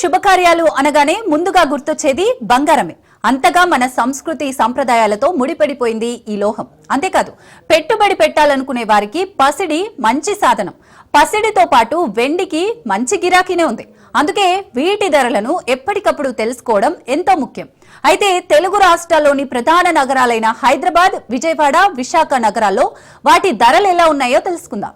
శుభకార్యాలు అనగానే ముందుగా గుర్తొచ్చేది బంగారమే. అంతగా మన సంస్కృతి సంప్రదాయాలతో ముడిపడిపోయింది ఈ లోహం. అంతేకాదు, పెట్టుబడి పెట్టాలనుకునే వారికి పసిడి మంచి సాధనం. పసిడితో పాటు వెండికి మంచి గిరాకీనే ఉంది. అందుకే వీటి ధరలను ఎప్పటికప్పుడు తెలుసుకోవడం ఎంతో ముఖ్యం. అయితే తెలుగు రాష్ట్రాల్లోని ప్రధాన నగరాలైన హైదరాబాద్, విజయవాడ, విశాఖ నగరాల్లో వాటి ధరలు ఎలా ఉన్నాయో తెలుసుకుందాం.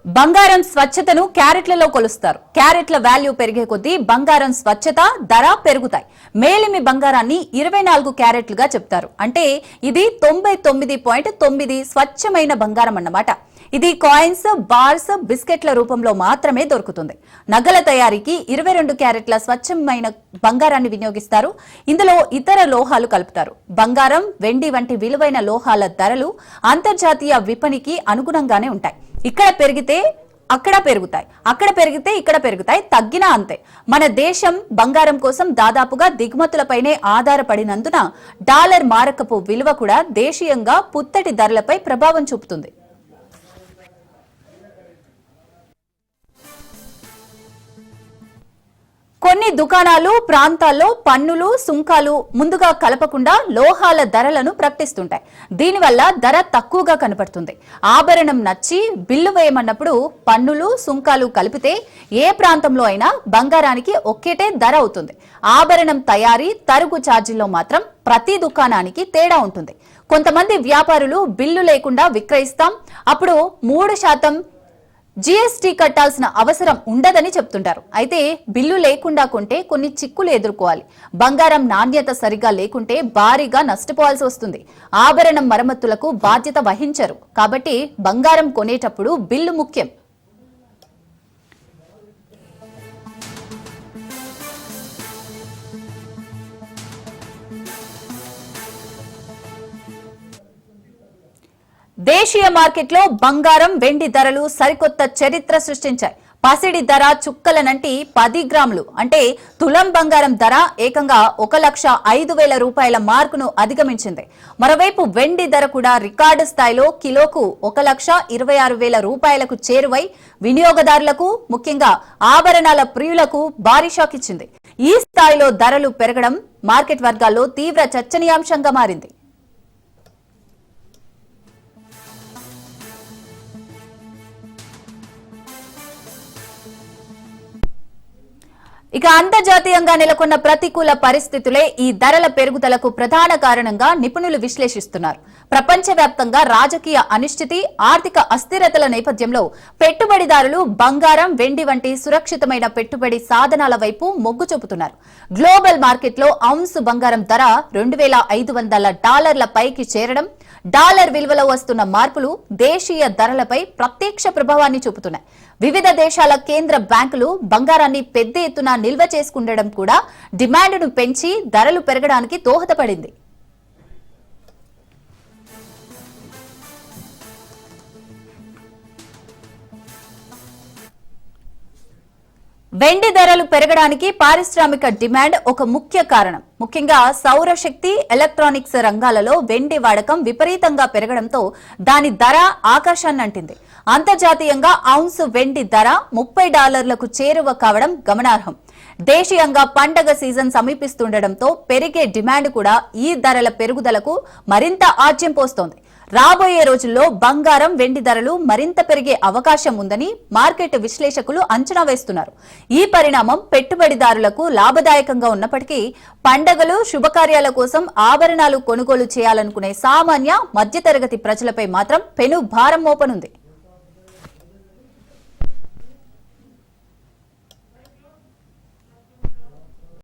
బంగారం స్వచ్ఛతను క్యారెట్లలో కొలుస్తారు. క్యారెట్ల వాల్యూ పెరిగే కొద్దీ బంగారం స్వచ్ఛత, ధర పెరుగుతాయి. మేలిమి బంగారాన్ని 24 క్యారెట్లుగా చెప్తారు. అంటే ఇది 99.9 స్వచ్ఛమైన బంగారం అన్నమాట. ఇది కాయిన్స్, బార్స్, బిస్కెట్ల రూపంలో మాత్రమే దొరుకుతుంది. నగల తయారీకి 22 క్యారెట్ల స్వచ్ఛమైన బంగారాన్ని వినియోగిస్తారు. ఇందులో ఇతర లోహాలు కలుపుతారు. బంగారం, వెండి వంటి విలువైన లోహాల ధరలు అంతర్జాతీయ విపణికి అనుగుణంగానే ఉంటాయి. ఇక్కడ పెరిగితే అక్కడ పెరుగుతాయి, అక్కడ పెరిగితే ఇక్కడ పెరుగుతాయి, తగ్గినా అంతే. మన దేశం బంగారం కోసం దాదాపుగా దిగుమతులపైనే ఆధారపడినందున డాలర్ మారకపు విలువ కూడా దేశీయంగా పుత్తటి ధరలపై ప్రభావం చూపుతుంది. కొన్ని దుకాణాలు, ప్రాంతాల్లో పన్నులు, సుంకాలు ముందుగా కలపకుండా లోహాల ధరలను ప్రకటిస్తుంటాయి. దీనివల్ల ధర తక్కువగా కనపడుతుంది. ఆభరణం నచ్చి బిల్లు వేయమన్నప్పుడు పన్నులు, సుంకాలు కలిపితే ఏ ప్రాంతంలో అయినా బంగారానికి ఒక్కటే ధర అవుతుంది. ఆభరణం తయారీ, తరుగు ఛార్జీల్లో మాత్రం ప్రతి దుకాణానికి తేడా ఉంటుంది. కొంతమంది వ్యాపారులు బిల్లు లేకుండా విక్రయిస్తాం, అప్పుడు 3% జీఎస్టీ కట్టాల్సిన అవసరం ఉండదని చెప్తుంటారు. అయితే బిల్లు లేకుండా కొంటే కొన్ని చిక్కులు ఎదుర్కోవాలి. బంగారం నాణ్యత సరిగా లేకుంటే భారీగా నష్టపోవాల్సి వస్తుంది. ఆభరణం మరమ్మతులకు బాధ్యత వహించరు. కాబట్టి బంగారం కొనేటప్పుడు బిల్లు ముఖ్యం. దేశీయ మార్కెట్లో బంగారం, వెండి ధరలు సరికొత్త చరిత్ర సృష్టించాయి. పసిడి ధర చుక్కలనంటి 10 గ్రాములు అంటే తులం బంగారం ధర ఏకంగా 1,05,000 రూపాయల మార్కును అధిగమించింది. మరోవైపు వెండి ధర కూడా రికార్డు స్థాయిలో కిలోకు 1,26,000 రూపాయలకు చేరువై వినియోగదారులకు, ముఖ్యంగా ఆభరణాల ప్రియులకు భారీ షాక్ ఇచ్చింది. ఈ స్థాయిలో ధరలు పెరగడం మార్కెట్ వర్గాల్లో తీవ్ర చర్చనీయాంశంగా మారింది. ఇక అంతర్జాతీయంగా నెలకొన్న ప్రతికూల పరిస్థితులే ఈ ధరల పెరుగుదలకు ప్రధాన కారణంగా నిపుణులు విశ్లేషిస్తున్నారు. ప్రపంచవ్యాప్తంగా రాజకీయ అనిశ్చితి, ఆర్థిక అస్థిరతల నేపథ్యంలో పెట్టుబడిదారులు బంగారం, వెండి వంటి సురక్షితమైన పెట్టుబడి సాధనాల వైపు మొగ్గు చూపుతున్నారు. గ్లోబల్ మార్కెట్లో ఔన్స్ బంగారం ధర $2,500 పైకి చేరడం, డాలర్ విలువలో వస్తున్న మార్పులు దేశీయ ధరలపై ప్రత్యక్ష ప్రభావాన్ని చూపుతున్నాయి. వివిధ దేశాల కేంద్ర బ్యాంకులు బంగారాన్ని పెద్ద ఎత్తున నిల్వ చేసుకుండడం కూడా డిమాండ్ను పెంచి ధరలు పెరగడానికి దోహదపడింది. వెండి ధరలు పెరగడానికి పారిశ్రామిక డిమాండ్ ఒక ముఖ్య కారణం. ముఖ్యంగా సౌరశక్తి, ఎలక్ట్రానిక్స్ రంగాలలో వెండి వాడకం విపరీతంగా పెరగడంతో దాని ధర ఆకాశాన్ని అంటింది. అంతర్జాతీయంగా ఔన్స్ వెండి ధర $30కు చేరువ కావడం గమనార్హం. దేశీయంగా పండగ సీజన్ సమీపిస్తుండటంతో పెరిగే డిమాండ్ కూడా ఈ ధరల పెరుగుదలకు మరింత ఆజ్యం పోస్తోంది. రాబోయే రోజుల్లో బంగారం, వెండి ధరలు మరింత పెరిగే అవకాశం ఉందని మార్కెట్ విశ్లేషకులు అంచనా వేస్తున్నారు. ఈ పరిణామం పెట్టుబడిదారులకు లాభదాయకంగా ఉన్నప్పటికీ పండగలు, శుభకార్యాల కోసం ఆభరణాలు కొనుగోలు చేయాలనుకునే సామాన్య, మధ్యతరగతి ప్రజలపై మాత్రం పెను భారం మోపనుంది.